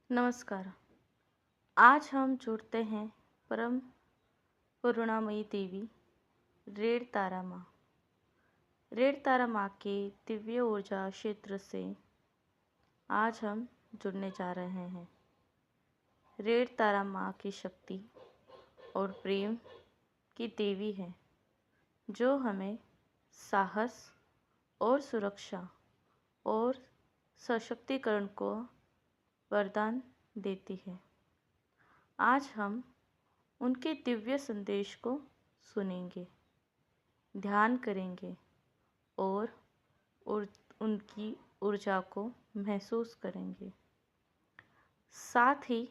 नमस्कार। आज हम जुड़ते हैं परम करुणामयी देवी रेड तारा माँ। रेड तारा माँ के दिव्य ऊर्जा क्षेत्र से आज हम जुड़ने जा रहे हैं। रेड तारा माँ की शक्ति और प्रेम की देवी है, जो हमें साहस और सुरक्षा और सशक्तिकरण को वरदान देती है। आज हम उनके दिव्य संदेश को सुनेंगे, ध्यान करेंगे और उनकी ऊर्जा को महसूस करेंगे। साथ ही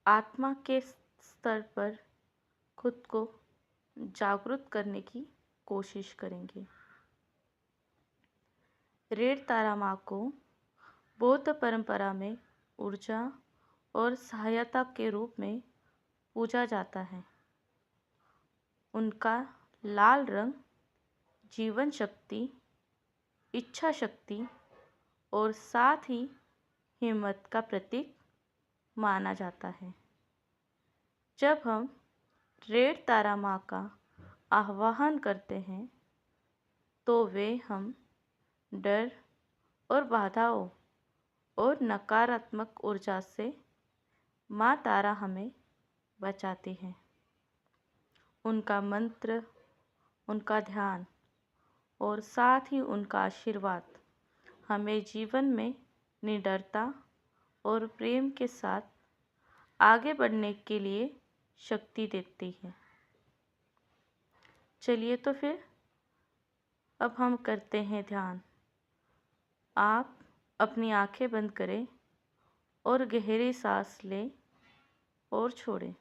आत्मा के स्तर पर खुद को जागरूक करने की कोशिश करेंगे। रेड तारा माँ को बौद्ध परंपरा में ऊर्जा और सहायता के रूप में पूजा जाता है। उनका लाल रंग जीवन शक्ति, इच्छा शक्ति और साथ ही हिम्मत का प्रतीक माना जाता है। जब हम रेड तारा माँ का आह्वान करते हैं, तो वे हम डर और बाधाओं और नकारात्मक ऊर्जा से माँ तारा हमें बचाती है। उनका मंत्र, उनका ध्यान और साथ ही उनका आशीर्वाद हमें जीवन में निडरता और प्रेम के साथ आगे बढ़ने के लिए शक्ति देती है। चलिए तो फिर अब हम करते हैं ध्यान। आप अपनी आंखें बंद करें और गहरी सांस लें और छोड़ें।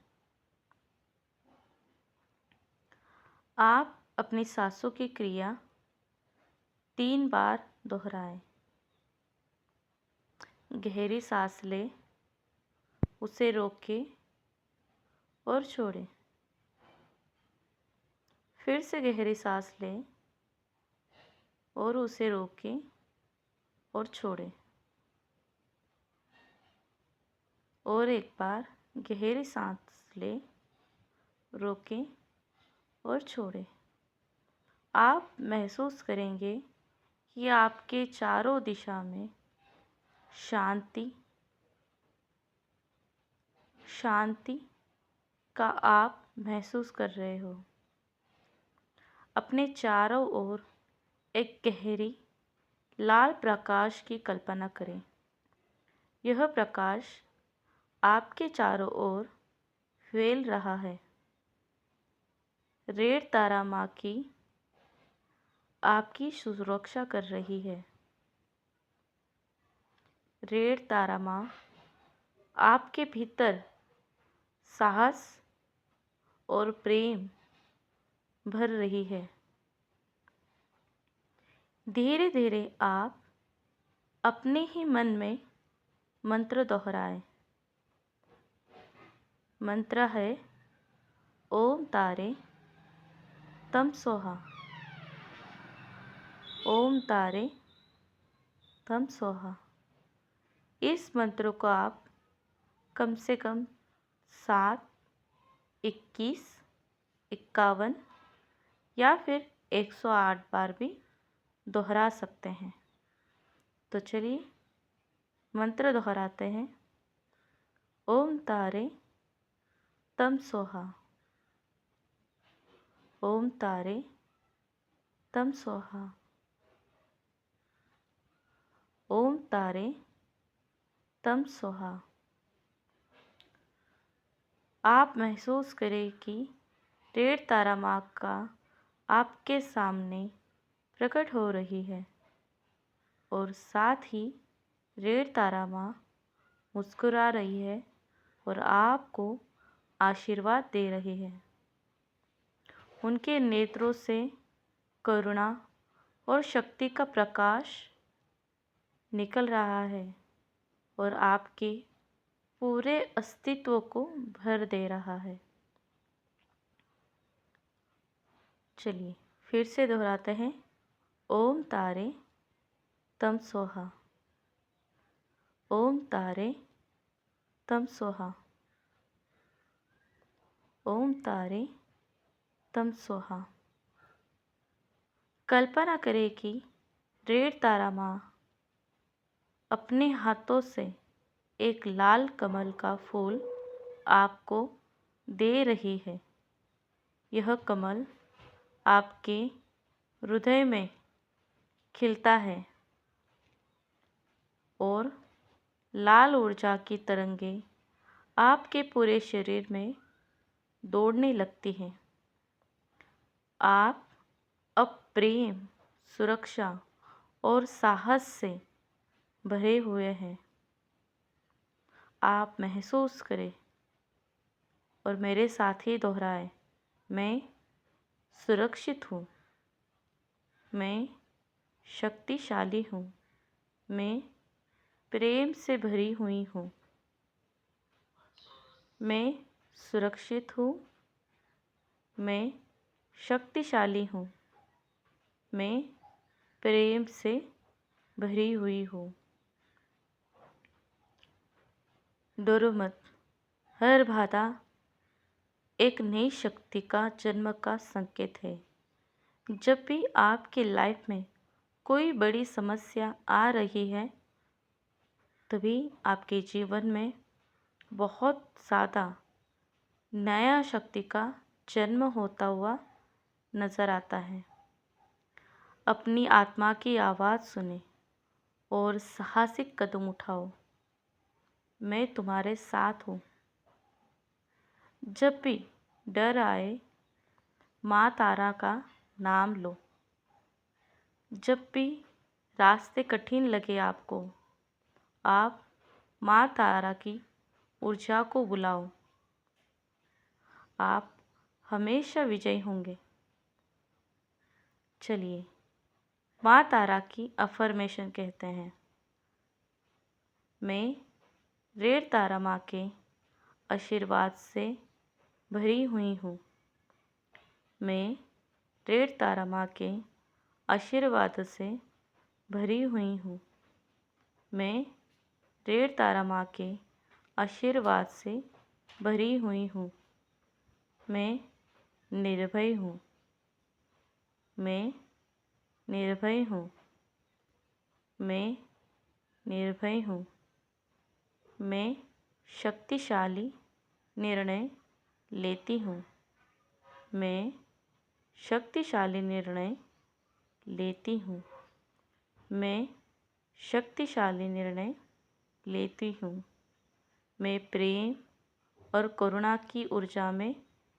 आप अपनी सांसों की क्रिया 3 बार दोहराएं। गहरी सांस लें, उसे रोकें और छोड़ें। फिर से गहरी सांस लें और उसे रोकें और छोड़ें। और एक बार गहरी सांस लें, रोकें और छोड़ें। आप महसूस करेंगे कि आपके चारों दिशा में शांति का आप महसूस कर रहे हो। अपने चारों ओर एक गहरी लाल प्रकाश की कल्पना करें। यह प्रकाश आपके चारों ओर फैल रहा है। रेड तारा माँ की आपकी सुरक्षा कर रही है। रेड तारा माँ आपके भीतर साहस और प्रेम भर रही है। धीरे धीरे आप अपने ही मन में मंत्र दोहराएं। मंत्र है ओम तारे तम सोहा। ओम तारे तम सोहा। इस मंत्र को आप कम से कम 7, 21, 51 या फिर 108 बार भी दोहरा सकते हैं। तो चलिए मंत्र दोहराते हैं। ओम तारे तम सोहा। ओम तारे तम सोहा। ओम तारे तम सोहा। आप महसूस करें कि रेड तारा माँ का आपके सामने प्रकट हो रही है और साथ ही रेड तारा माँ मुस्कुरा रही है और आपको आशीर्वाद दे रही है। उनके नेत्रों से करुणा और शक्ति का प्रकाश निकल रहा है और आपके पूरे अस्तित्व को भर दे रहा है। चलिए फिर से दोहराते हैं। ओम तारे तम सोहा। ओम तारे तम सोहा। ओम तारे तम सोहा। कल्पना करें कि रेड तारा माँ अपने हाथों से एक लाल कमल का फूल आपको दे रही है। यह कमल आपके हृदय में खिलता है और लाल ऊर्जा की तरंगें आपके पूरे शरीर में दौड़ने लगती हैं। आप अब प्रेम, सुरक्षा और साहस से भरे हुए हैं। आप महसूस करें और मेरे साथ ही दोहराएं, मैं सुरक्षित हूँ, मैं शक्तिशाली हूँ, मैं प्रेम से भरी हुई हूँ, मैं सुरक्षित हूँ, मैं शक्तिशाली हूँ, मैं प्रेम से भरी हुई हूँ। डरो मत। हर बाधा एक नई शक्ति का जन्म का संकेत है। जब भी आपकी लाइफ में कोई बड़ी समस्या आ रही है, तभी आपके जीवन में बहुत ज़्यादा नया शक्ति का जन्म होता हुआ नज़र आता है। अपनी आत्मा की आवाज़ सुने और साहसिक कदम उठाओ। मैं तुम्हारे साथ हूँ। जब भी डर आए, माँ तारा का नाम लो। जब भी रास्ते कठिन लगे आपको, आप माँ तारा की ऊर्जा को बुलाओ। आप हमेशा विजयी होंगे। चलिए माँ तारा की अफर्मेशन कहते हैं। मैं रेड तारा माँ के आशीर्वाद से भरी हुई हूँ। मैं रेड तारा माँ के आशीर्वाद से भरी हुई हूँ। मैं रेड तारा माँ के आशीर्वाद से भरी हुई हूँ। मैं निर्भय हूँ। मैं निर्भय हूँ। मैं निर्भय हूँ। मैं शक्तिशाली निर्णय लेती हूँ। मैं शक्तिशाली निर्णय लेती हूँ। मैं शक्तिशाली निर्णय लेती हूँ। मैं प्रेम और करुणा की ऊर्जा में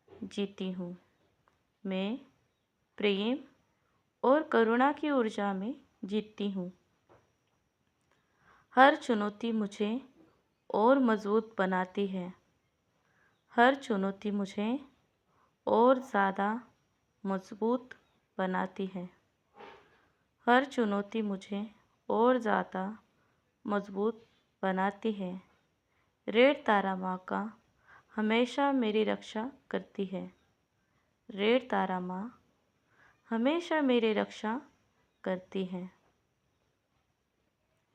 जीती हूँ। मैं प्रेम और करुणा की ऊर्जा में जीती हूँ। हर चुनौती मुझे और मजबूत बनाती है। हर चुनौती मुझे और ज़्यादा मजबूत बनाती है। हर चुनौती मुझे और ज़्यादा मजबूत बनाती है। रेड तारा माँ का हमेशा मेरी रक्षा करती है। रेड तारा माँ हमेशा मेरी रक्षा करती है।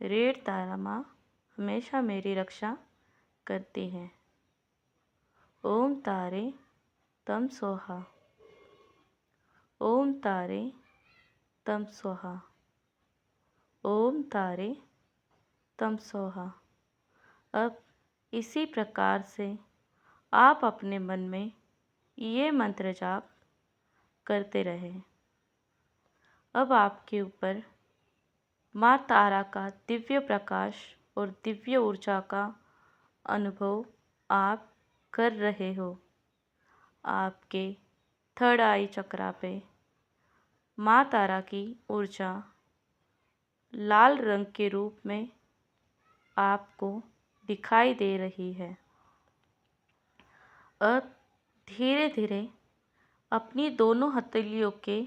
रेड तारा माँ हमेशा मेरी रक्षा करती है। ओम तारे तम सोहा। ओम तारे तम सोहा। ओम तारे तम सोहा। अब इसी प्रकार से आप अपने मन में ये मंत्र जाप करते रहें। अब आपके ऊपर माँ तारा का दिव्य प्रकाश और दिव्य ऊर्जा का अनुभव आप कर रहे हो। आपके थर्ड आई चक्रा पे माँ तारा की ऊर्जा लाल रंग के रूप में आपको दिखाई दे रही है। अब धीरे धीरे अपनी दोनों हथेलियों के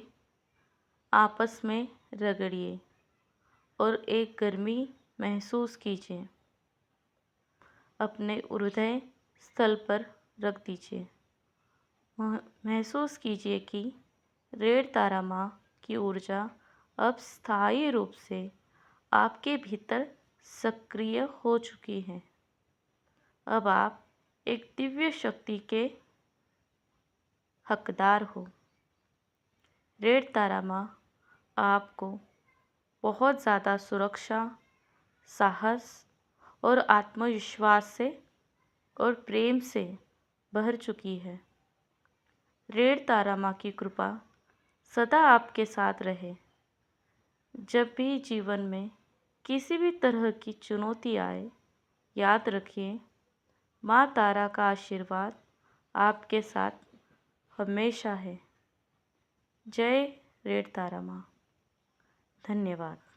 आपस में रगड़िए और एक गर्मी महसूस कीजिए। अपने हृदय स्थल पर रख दीजिए। महसूस कीजिए कि रेड तारा माँ की ऊर्जा अब स्थायी रूप से आपके भीतर सक्रिय हो चुकी है। अब आप एक दिव्य शक्ति के हकदार हो। रेड तारा माँ आपको बहुत ज़्यादा सुरक्षा, साहस और आत्मविश्वास से और प्रेम से भर चुकी है। रेड तारा माँ की कृपा सदा आपके साथ रहे। जब भी जीवन में किसी भी तरह की चुनौती आए, याद रखिए माँ तारा का आशीर्वाद आपके साथ हमेशा है। जय रेड तारा माँ। धन्यवाद।